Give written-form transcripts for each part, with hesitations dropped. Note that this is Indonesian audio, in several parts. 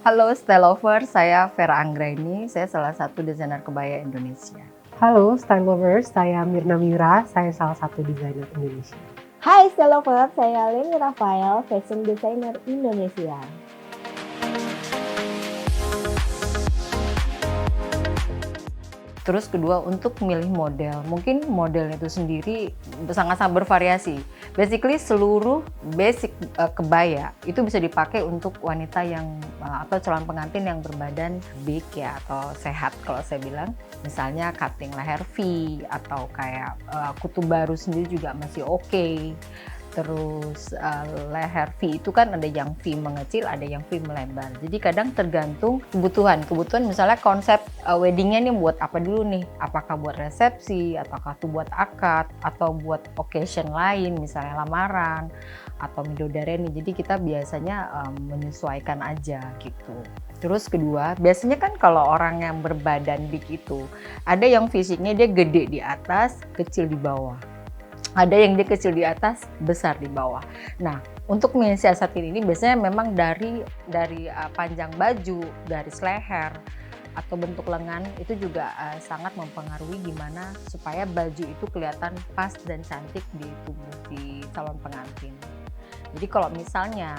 Halo Style Lover, saya Vera Anggraini, saya salah satu desainer kebaya Indonesia. Halo Style Lovers, saya Mirna Mira, saya salah satu desainer Indonesia. Hai Style Lover, saya Leni Rafael, fashion designer Indonesia. Terus kedua, untuk milih model, mungkin model itu sendiri sangat-sangat bervariasi. Basically seluruh basic kebaya itu bisa dipakai untuk wanita yang atau calon pengantin yang berbadan big ya, atau sehat kalau saya bilang. Misalnya cutting leher V atau kayak kutu baru sendiri juga masih oke. Terus leher V itu kan ada yang V mengecil, ada yang V melebar. Jadi kadang tergantung kebutuhan. Misalnya konsep weddingnya nih buat apa dulu nih? Apakah buat resepsi, ataukah itu buat akad, atau buat occasion lain, misalnya lamaran, atau midodareni. Jadi kita biasanya menyesuaikan aja gitu. Terus kedua, biasanya kan kalau orang yang berbadan big itu, ada yang fisiknya dia gede di atas, kecil di bawah. Ada yang dia kecil di atas, besar di bawah. Nah, untuk mensiasatin ini biasanya memang dari panjang baju, garis leher, atau bentuk lengan itu juga sangat mempengaruhi gimana supaya baju itu kelihatan pas dan cantik di tubuh si calon pengantin. Jadi kalau misalnya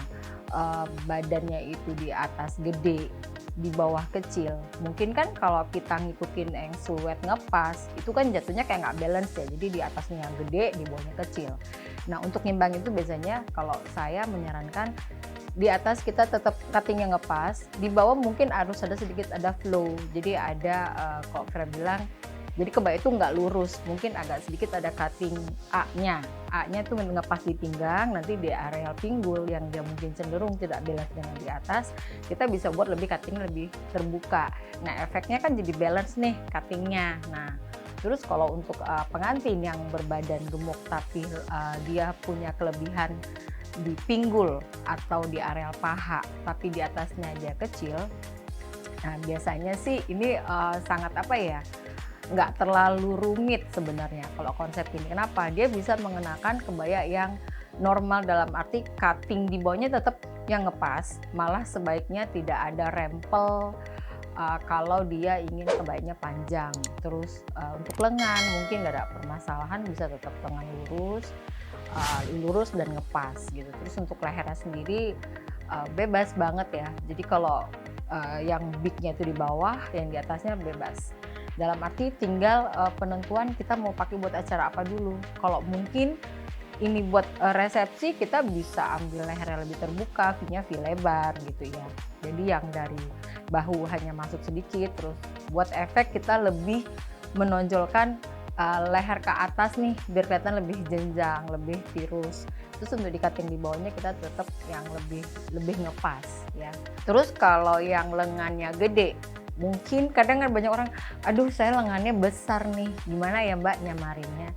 badannya itu di atas gede, di bawah kecil, mungkin kan kalau kita ngikutin yang siluet ngepas itu kan jatuhnya kayak nggak balance ya, jadi di atasnya gede, di bawahnya kecil. Nah, untuk ngimbang itu biasanya kalau saya menyarankan di atas kita tetap cuttingnya ngepas, di bawah mungkin harus ada sedikit ada flow, jadi ada kalau Vera bilang, jadi kebaya itu nggak lurus, mungkin agak sedikit ada cutting A-nya itu ngepas di pinggang, nanti di areal pinggul yang dia mungkin cenderung tidak balance dengan di atas, kita bisa buat lebih cutting lebih terbuka. Nah, efeknya kan jadi balance nih cuttingnya. Nah, terus kalau untuk pengantin yang berbadan gemuk tapi dia punya kelebihan di pinggul atau di areal paha tapi di atasnya dia kecil, nah biasanya sih ini sangat nggak terlalu rumit sebenarnya kalau konsep ini. Kenapa? Dia bisa mengenakan kebaya yang normal, dalam arti cutting di bawahnya tetap yang ngepas, malah sebaiknya tidak ada rempel kalau dia ingin kebayanya panjang. Terus untuk lengan mungkin nggak ada permasalahan, bisa tetap lengan lurus dan ngepas gitu. Terus untuk lehernya sendiri bebas banget ya. Jadi kalau yang bignya itu di bawah, yang di atasnya bebas. Dalam arti tinggal penentuan kita mau pakai buat acara apa dulu. Kalau mungkin ini buat resepsi, kita bisa ambil leher yang lebih terbuka, V-nya V lebar gitu ya. Jadi yang dari bahu hanya masuk sedikit, terus buat efek kita lebih menonjolkan leher ke atas nih, biar kelihatan lebih jenjang, lebih tirus. Terus untuk di cutting di bawahnya kita tetap yang lebih ngepas ya. Terus kalau yang lengannya gede, mungkin kadang kan banyak orang, aduh saya lengannya besar nih, gimana ya Mbak nyamarinnya?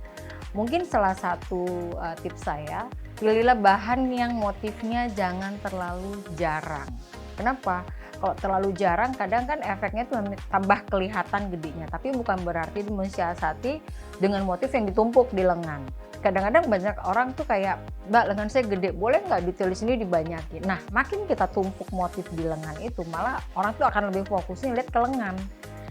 Mungkin salah satu tips saya, pilihlah bahan yang motifnya jangan terlalu jarang. Kenapa? Kalau terlalu jarang kadang kan efeknya tuh tambah kelihatan gedenya, tapi bukan berarti mensiasati dengan motif yang ditumpuk di lengan. Kadang-kadang banyak orang tuh kayak, Mbak lengan saya gede, boleh nggak detail di sini dibanyakin? Nah, makin kita tumpuk motif di lengan itu, malah orang tuh akan lebih fokusnya lihat ke lengan.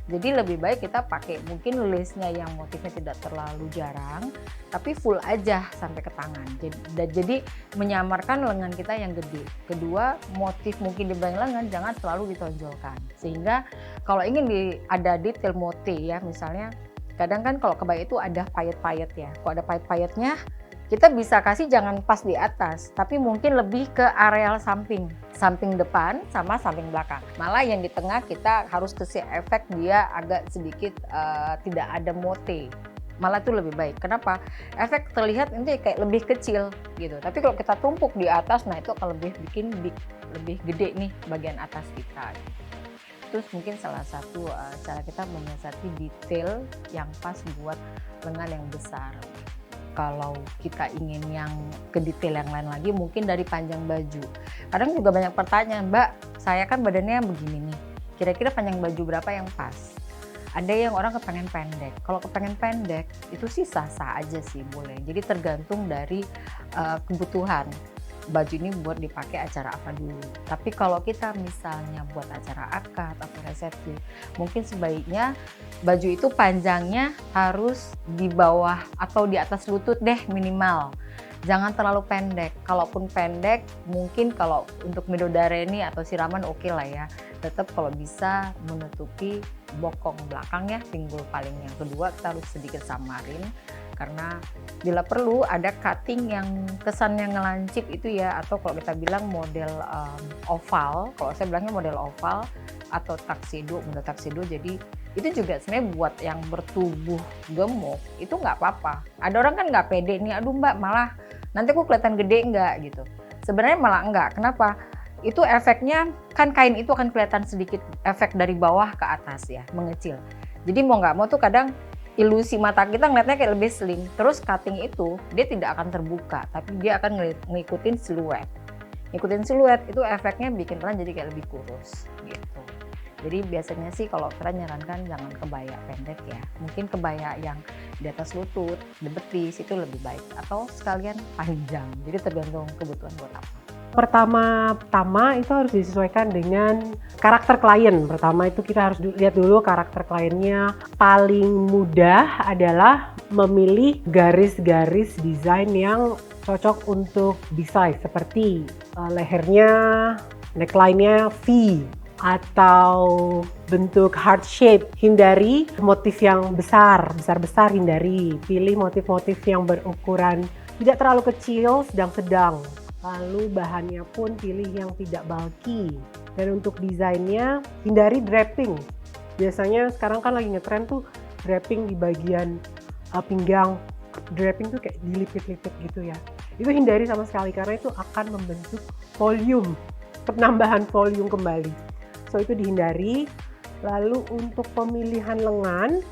Jadi lebih baik kita pakai mungkin listnya yang motifnya tidak terlalu jarang, tapi full aja sampai ke tangan. Jadi menyamarkan lengan kita yang gede. Kedua, motif mungkin di bagian lengan jangan selalu ditonjolkan. Sehingga kalau ingin ada detail motif ya, misalnya kadang kan kalau kebaya itu ada payet-payet ya. Kalau ada payet-payetnya, kita bisa kasih jangan pas di atas, tapi mungkin lebih ke areal samping depan sama samping belakang. Malah yang di tengah kita harus kasih efek dia agak sedikit tidak ada motif. Malah itu lebih baik. Kenapa? Efek terlihat nanti kayak lebih kecil gitu. Tapi kalau kita tumpuk di atas, nah itu akan bikin lebih gede nih bagian atas kita. Terus mungkin salah satu cara kita menyiasati detail yang pas buat lengan yang besar. Kalau kita ingin yang ke detail yang lain lagi, mungkin dari panjang baju. Kadang juga banyak pertanyaan, Mbak, saya kan badannya begini nih, kira-kira panjang baju berapa yang pas? Ada yang orang kepengen pendek. Kalau kepengen pendek, itu sih sah-sah aja sih boleh. Jadi tergantung dari kebutuhan. baju ini buat dipakai acara apa dulu. Tapi kalau kita misalnya buat acara akad atau resepsi, mungkin sebaiknya baju itu panjangnya harus di bawah atau di atas lutut deh minimal. Jangan terlalu pendek. Kalaupun pendek, mungkin kalau untuk midodareni atau siraman oke lah ya. Tetap kalau bisa menutupi bokong belakangnya, pinggul paling yang kedua kita harus sedikit samarin. Karena bila perlu ada cutting yang kesannya ngelancip itu ya, atau kalau kita bilang model oval, kalau saya bilangnya model oval atau model tuxedo. Jadi itu juga sebenarnya buat yang bertubuh gemuk itu nggak apa-apa. Ada orang kan nggak pede nih, aduh mbak malah nanti aku kelihatan gede nggak gitu. Sebenarnya malah enggak. Kenapa? Itu efeknya kan kain itu akan kelihatan sedikit efek dari bawah ke atas ya, mengecil. Jadi mau nggak mau tuh kadang ilusi mata kita ngeliatnya kayak lebih slim. Terus cutting itu dia tidak akan terbuka, tapi dia akan ngikutin siluet. Ngikutin siluet itu efeknya bikin kalian jadi kayak lebih kurus gitu. Jadi biasanya sih kalau kalian nyarankan jangan kebaya pendek ya. Mungkin kebaya yang di atas lutut, di betis itu lebih baik. Atau sekalian panjang. Jadi tergantung kebutuhan buat apa. Pertama itu harus disesuaikan dengan karakter klien. Pertama itu kita harus lihat dulu karakter kliennya. Paling mudah adalah memilih garis-garis desain yang cocok untuk B-size seperti lehernya, neckline-nya V atau bentuk heart shape. Hindari motif yang besar-besar hindari. Pilih motif-motif yang berukuran tidak terlalu kecil, sedang-sedang. Lalu bahannya pun pilih yang tidak bulky. Dan untuk desainnya hindari draping. Biasanya sekarang kan lagi ngetren tuh draping di bagian pinggang. Draping tuh kayak dilipit-lipit gitu ya. Itu hindari sama sekali karena itu akan membentuk volume, penambahan volume kembali. So itu dihindari. Lalu untuk pemilihan lengan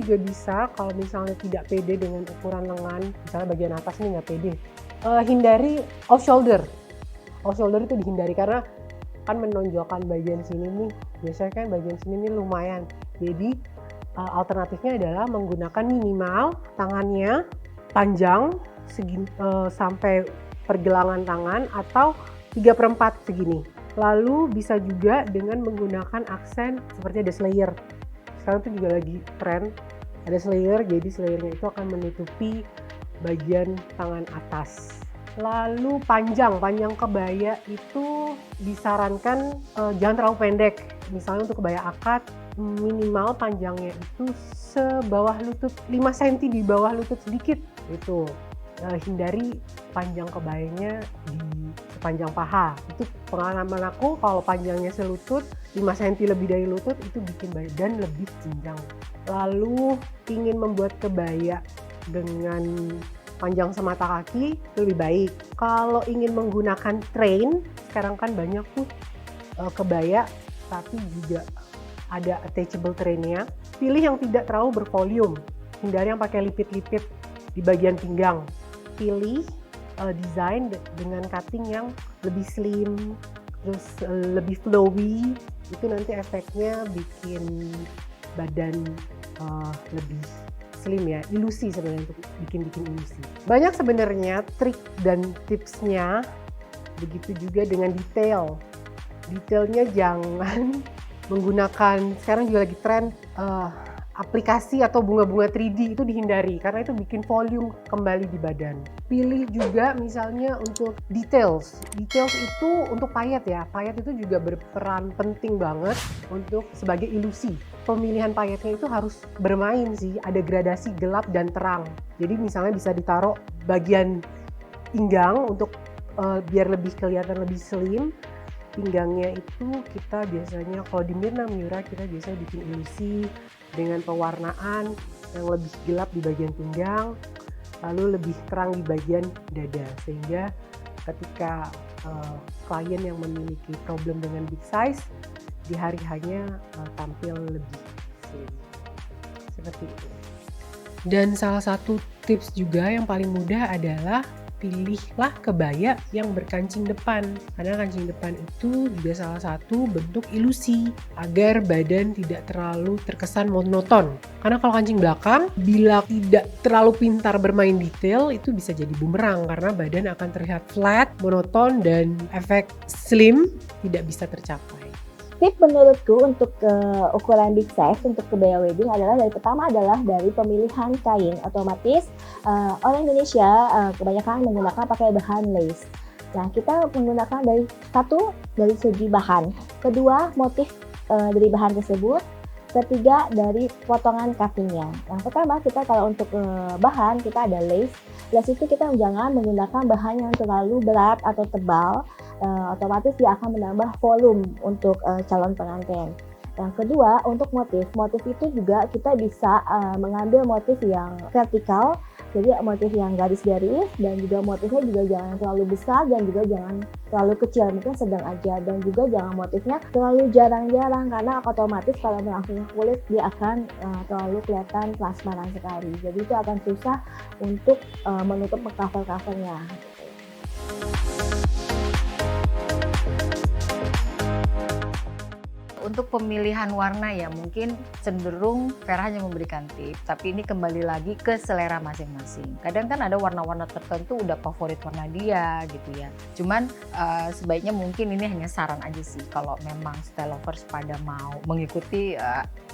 juga bisa kalau misalnya tidak pede dengan ukuran lengan, misalnya bagian atas ini nggak pede. Hindari off shoulder itu dihindari karena kan menonjolkan bagian sini nih, biasanya kan bagian sini nih lumayan. Jadi alternatifnya adalah menggunakan minimal tangannya panjang sampai pergelangan tangan atau 3/4 segini. Lalu bisa juga dengan menggunakan aksen seperti ada slayer. Sekarang itu juga lagi tren ada slayer, jadi slayernya itu akan menutupi bagian tangan atas. Lalu panjang kebaya itu disarankan jangan terlalu pendek. Misalnya untuk kebaya akad minimal panjangnya itu sebawah lutut, 5 cm di bawah lutut sedikit itu. Hindari panjang kebayanya di sepanjang paha. Itu pengalaman aku, kalau panjangnya selutut 5 cm lebih dari lutut itu bikin badan lebih jenjang. Lalu ingin membuat kebaya dengan panjang semata kaki itu lebih baik. Kalau ingin menggunakan train, sekarang kan banyak tuh kebaya tapi juga ada attachable trainnya. Pilih yang tidak terlalu bervolume. Hindari yang pakai lipit-lipit di bagian pinggang. Pilih desain dengan cutting yang lebih slim, terus lebih flowy. Itu nanti efeknya bikin badan lebih slim ya, ilusi sebenarnya untuk bikin ilusi. Banyak sebenarnya trik dan tipsnya, begitu juga dengan detail. Detailnya jangan menggunakan, sekarang juga lagi tren aplikasi atau bunga-bunga 3D, itu dihindari karena itu bikin volume kembali di badan. Pilih juga misalnya untuk details. Details itu untuk payet ya. Payet itu juga berperan penting banget untuk sebagai ilusi. Pemilihan payetnya itu harus bermain sih, ada gradasi gelap dan terang. Jadi misalnya bisa ditaruh bagian pinggang untuk biar lebih kelihatan lebih slim. Pinggangnya itu kita biasanya kalau di Mirna Miura kita biasanya bikin ilusi dengan pewarnaan yang lebih gelap di bagian pinggang, lalu lebih terang di bagian dada, sehingga ketika klien yang memiliki problem dengan big size di hari hanya tampil lebih slim seperti itu. Dan salah satu tips juga yang paling mudah adalah pilihlah kebaya yang berkancing depan. Karena kancing depan itu juga salah satu bentuk ilusi agar badan tidak terlalu terkesan monoton. Karena kalau kancing belakang, bila tidak terlalu pintar bermain detail, itu bisa jadi bumerang karena badan akan terlihat flat, monoton, dan efek slim tidak bisa tercapai. Tip menurutku untuk ukuran big size untuk kebaya wedding pertama adalah dari pemilihan kain. Otomatis orang Indonesia kebanyakan menggunakan pakai bahan lace. Nah, kita menggunakan dari segi bahan. Kedua, motif dari bahan tersebut. Ketiga, dari potongan cuttingnya. Yang pertama, kita kalau untuk bahan kita ada lace. Lace itu kita jangan menggunakan bahan yang terlalu berat atau tebal. Otomatis dia akan menambah volume untuk calon pengantin. Yang kedua, untuk motif itu juga kita bisa mengambil motif yang vertikal, jadi motif yang garis-garis, dan juga motifnya juga jangan terlalu besar dan juga jangan terlalu kecil, mungkin sedang aja, dan juga jangan motifnya terlalu jarang-jarang karena otomatis kalau melangsungkan kulit dia akan terlalu kelihatan transparan sekali, jadi itu akan susah untuk menutup cover-covernya. Untuk pemilihan warna ya mungkin cenderung Vera hanya memberikan tips, tapi ini kembali lagi ke selera masing-masing. Kadang kan ada warna-warna tertentu udah favorit warna dia gitu ya. Cuman sebaiknya mungkin ini hanya saran aja sih, kalau memang style lovers pada mau mengikuti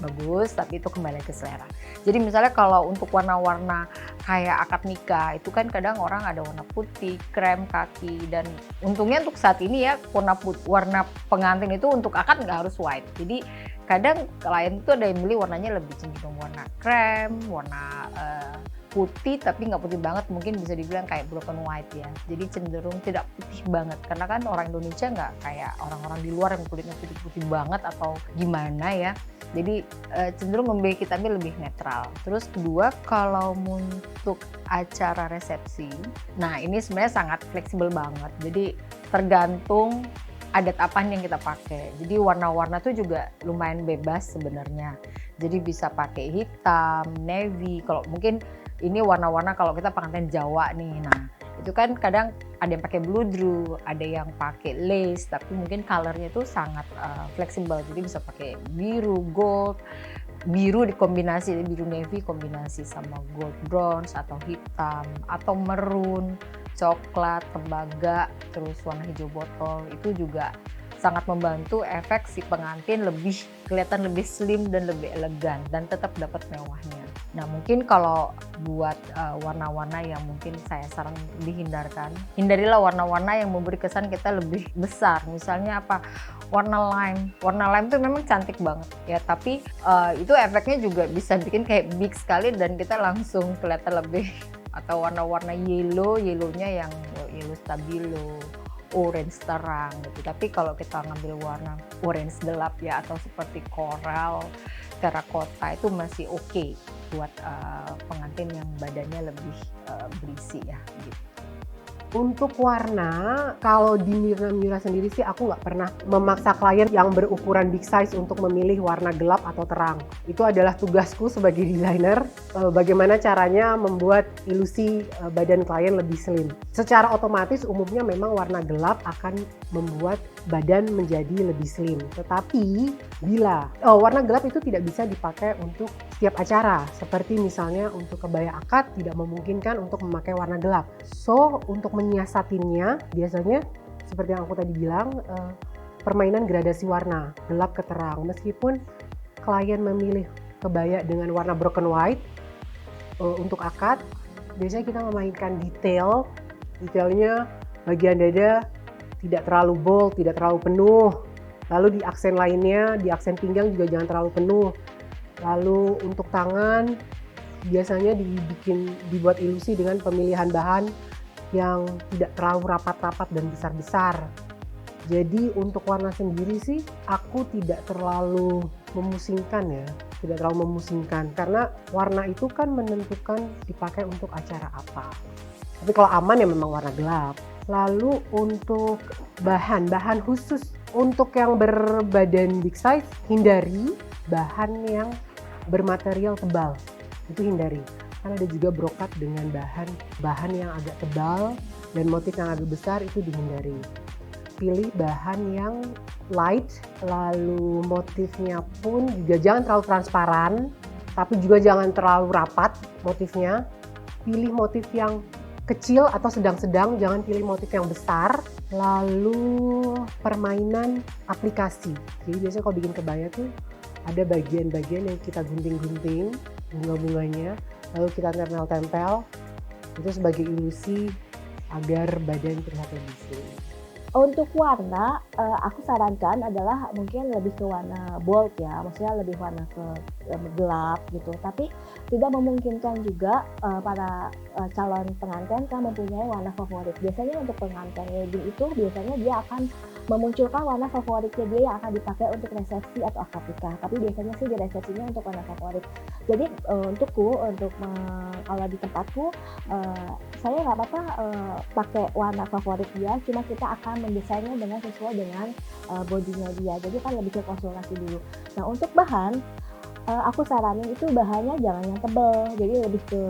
bagus, tapi itu kembali ke selera. Jadi misalnya kalau untuk warna-warna kayak akad nikah itu kan kadang orang ada warna putih, krem, kaki, dan untungnya untuk saat ini ya warna pengantin itu untuk akad nggak harus white. Jadi kadang klien itu ada yang milih warnanya lebih cenderung warna krem, warna putih tapi nggak putih banget, mungkin bisa dibilang kayak broken white ya. Jadi cenderung tidak putih banget karena kan orang Indonesia nggak kayak orang-orang di luar yang kulitnya putih-putih banget atau gimana ya. Jadi cenderung memilih kita lebih netral. Terus kedua, kalau untuk acara resepsi, nah ini sebenarnya sangat fleksibel banget. Jadi tergantung adat apa yang kita pakai. Jadi warna-warna tuh juga lumayan bebas sebenarnya. Jadi bisa pakai hitam, navy. Kalau mungkin ini warna-warna kalau kita pengantin Jawa nih. Nah, itu kan kadang ada yang pakai bludru, ada yang pakai lace, tapi mungkin colornya itu sangat fleksibel. Jadi bisa pakai biru, gold, biru dikombinasi, biru navy kombinasi sama gold bronze atau hitam atau maroon, coklat, tembaga, terus warna hijau botol. Itu juga sangat membantu efek si pengantin lebih kelihatan lebih slim dan lebih elegan dan tetap dapat mewahnya. Nah, mungkin kalau buat warna-warna yang mungkin saya saran dihindarkan, hindarilah warna-warna yang memberi kesan kita lebih besar. Misalnya apa? Warna lime. Warna lime itu memang cantik banget ya, tapi itu efeknya juga bisa bikin kayak big sekali dan kita langsung kelihatan lebih. Atau warna-warna yellownya yang yellow stabilo, orange terang gitu. Tapi kalau kita ngambil warna orange gelap ya atau seperti coral, terracotta itu masih oke buat pengantin yang badannya lebih berisi ya gitu. Untuk warna, kalau di Mira sendiri sih aku nggak pernah memaksa klien yang berukuran big size untuk memilih warna gelap atau terang. Itu adalah tugasku sebagai desainer, bagaimana caranya membuat ilusi badan klien lebih slim. Secara otomatis umumnya memang warna gelap akan membuat badan menjadi lebih slim. Tetapi bila warna gelap itu tidak bisa dipakai untuk setiap acara, seperti misalnya untuk kebaya akad tidak memungkinkan untuk memakai warna gelap. So untuk menyiasatinnya biasanya seperti yang aku tadi bilang, permainan gradasi warna gelap ke terang. Meskipun klien memilih kebaya dengan warna broken white untuk akad, biasanya kita memainkan detailnya bagian dada tidak terlalu bold, tidak terlalu penuh. Lalu di aksen lainnya, di aksen pinggang juga jangan terlalu penuh. Lalu untuk tangan biasanya dibuat ilusi dengan pemilihan bahan yang tidak terlalu rapat-rapat dan besar-besar. Jadi untuk warna sendiri sih aku tidak terlalu memusingkan ya, tidak terlalu memusingkan karena warna itu kan menentukan dipakai untuk acara apa. Tapi kalau aman ya memang warna gelap. Lalu untuk bahan khusus untuk yang berbadan big size, hindari bahan yang bermaterial tebal, itu hindari. Kan ada juga brokat dengan bahan yang agak tebal dan motif yang agak besar, itu dihindari. Pilih bahan yang light, lalu motifnya pun juga jangan terlalu transparan, tapi juga jangan terlalu rapat motifnya. Pilih motif yang kecil atau sedang-sedang, jangan pilih motif yang besar. Lalu permainan aplikasi. Jadi biasanya kalau bikin kebaya tuh ada bagian-bagian yang kita gunting-gunting bunga-bunganya, lalu kita tempel-tempel, itu sebagai ilusi agar badan terlihat lebih slim. Untuk warna, aku sarankan adalah mungkin lebih ke warna bold ya, maksudnya lebih warna ke gelap gitu. Tapi tidak memungkinkan juga para calon pengantin kan mempunyai warna favorit. Biasanya untuk pengantin wedding itu biasanya dia akan memunculkan warna favoritnya dia yang akan dipakai untuk resepsi atau akad nikah. Tapi biasanya sih di resepsinya untuk warna favorit. Jadi kalau di tempatku saya nggak apa-apa pakai warna favorit dia, cuma kita akan mendesainnya dengan sesuai dengan bodinya dia. Jadi kan lebih ke konsultasi dulu. Nah untuk bahan, aku saranin itu bahannya jangan yang tebel, jadi lebih ke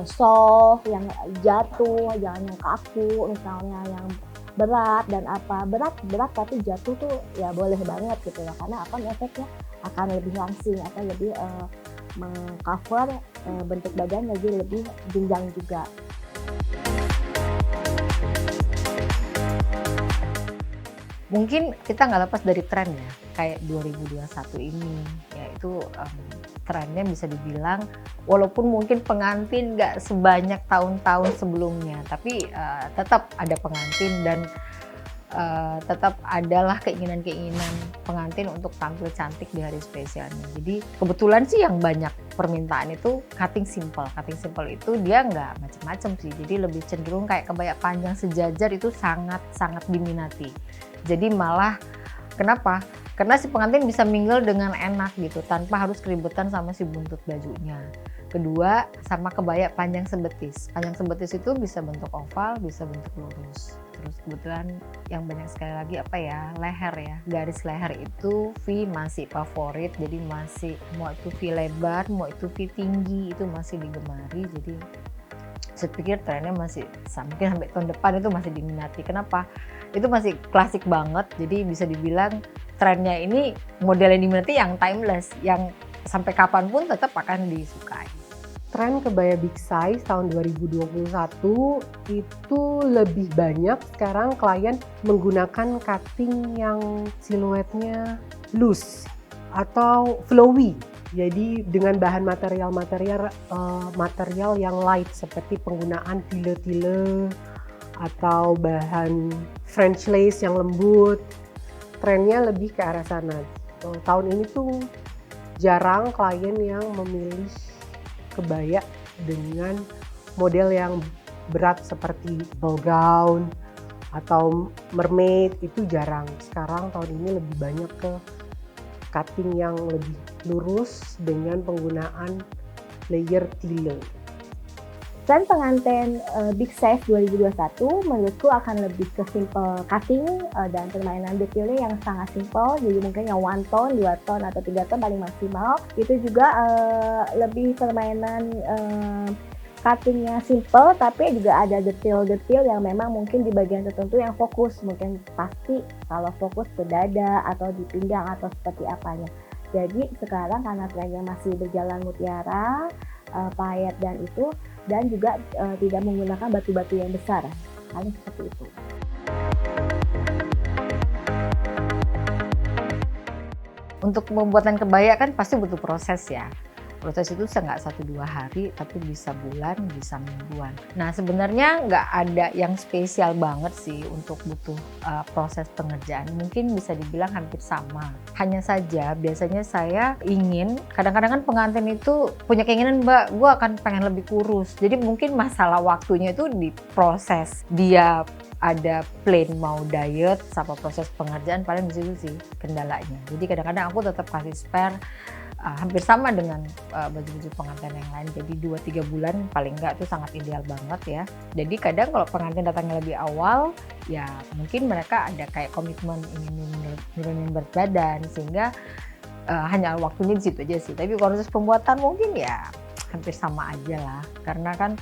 soft, yang jatuh, jangan yang kaku, misalnya yang berat dan apa berat tapi jatuh tuh ya boleh banget gitu ya, karena akan efeknya akan lebih langsing atau lebih mengcover bentuk badan lebih jenjang juga. Mungkin kita nggak lepas dari tren ya, kayak 2021 ini, yaitu trennya bisa dibilang walaupun mungkin pengantin nggak sebanyak tahun-tahun sebelumnya, tapi tetap ada pengantin dan tetap adalah keinginan-keinginan pengantin untuk tampil cantik di hari spesialnya. Jadi kebetulan sih yang banyak permintaan itu cutting simple. Cutting simple itu dia nggak macam-macam sih, jadi lebih cenderung kayak kebaya panjang sejajar itu sangat-sangat diminati. Jadi malah kenapa? Karena si pengantin bisa mingle dengan enak gitu tanpa harus keributan sama si buntut bajunya. Kedua, sama kebaya panjang sebetis. Panjang sebetis itu bisa bentuk oval, bisa bentuk lurus. Terus kebetulan yang banyak sekali lagi leher ya. Garis leher itu V masih favorit, jadi masih mau itu V lebar, mau itu V tinggi itu masih digemari. Jadi saya pikir trennya masih mungkin sampai tahun depan itu masih diminati. Kenapa? Itu masih klasik banget, jadi bisa dibilang trennya ini model yang diminati yang timeless, yang sampai kapanpun tetap akan disukai. Tren kebaya big size tahun 2021 itu lebih banyak sekarang klien menggunakan cutting yang siluetnya loose atau flowy. Jadi dengan bahan material yang light seperti penggunaan tile-tile atau bahan French lace yang lembut. Trennya lebih ke arah sana. Tahun ini tuh jarang klien yang memilih kebaya dengan model yang berat seperti ball gown atau mermaid, itu jarang. Sekarang tahun ini lebih banyak ke cutting yang lebih lurus dengan penggunaan layer tile. Tren pengantin big size 2021 menurutku akan lebih ke simple cutting dan permainan detailnya yang sangat simple. Jadi mungkin yang 1 tone, 2 tone atau 3 tone paling maksimal. Itu juga lebih permainan cuttingnya simple, tapi juga ada detail-detail yang memang mungkin di bagian tertentu yang fokus. Mungkin pasti kalau fokus ke dada atau di pinggang atau seperti apanya. Jadi sekarang karena trennya masih berjalan mutiara, payet dan juga tidak menggunakan batu-batu yang besar, paling seperti itu. Untuk pembuatan kebaya kan pasti butuh proses ya. Proses itu nggak 1-2 hari, tapi bisa bulan, bisa mingguan. Nah sebenarnya nggak ada yang spesial banget sih untuk butuh proses pengerjaan. Mungkin bisa dibilang hampir sama. Hanya saja biasanya saya ingin, kadang-kadang kan pengantin itu punya keinginan, Mbak, gue akan pengen lebih kurus. Jadi mungkin masalah waktunya itu di proses. Dia ada plain mau diet sama proses pengerjaan, paling di situ sih kendalanya. Jadi kadang-kadang aku tetap kasih spare hampir sama dengan baju-baju pengantin yang lain. Jadi 2-3 bulan paling enggak itu sangat ideal banget ya. Jadi kadang kalau pengantin datangnya lebih awal, ya mungkin mereka ada kayak komitmen ingin nurunin berat badan, sehingga hanya waktunya di situ aja sih. Tapi proses pembuatan mungkin ya hampir sama aja lah. Karena kan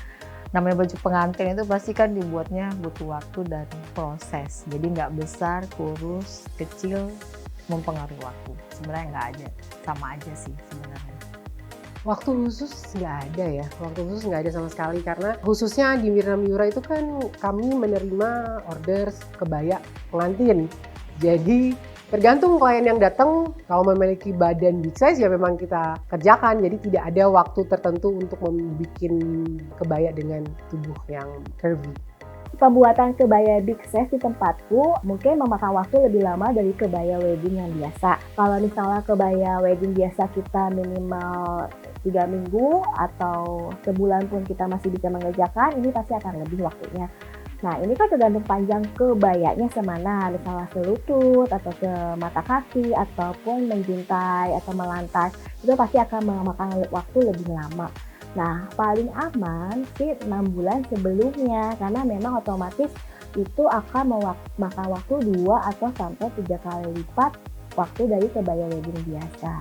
namanya baju pengantin itu pasti kan dibuatnya butuh waktu dan proses. Jadi nggak besar, kurus, kecil, mempengaruhi waktu. Sebenarnya nggak aja, sama aja sih sebenarnya. Waktu khusus nggak ada ya, waktu khusus nggak ada sama sekali karena khususnya di Mirna Miura itu kan kami menerima order kebaya pengantin. Jadi tergantung klien yang datang, kalau memiliki badan big size ya memang kita kerjakan. Jadi tidak ada waktu tertentu untuk membuat kebaya dengan tubuh yang curvy. Pembuatan kebaya big size di tempatku mungkin memakan waktu lebih lama dari kebaya wedding yang biasa. Kalau misalnya kebaya wedding biasa kita minimal 3 minggu atau sebulan pun kita masih bisa mengerjakan, ini pasti akan lebih waktunya. Nah, ini kan tergantung panjang kebayanya semana, misalnya selutut atau ke mata kaki ataupun menjuntai atau melantai, itu pasti akan memakan waktu lebih lama. Nah, paling aman sih 6 bulan sebelumnya karena memang otomatis itu akan makan waktu 2 atau sampai 3 kali lipat waktu dari kebaya wedding biasa.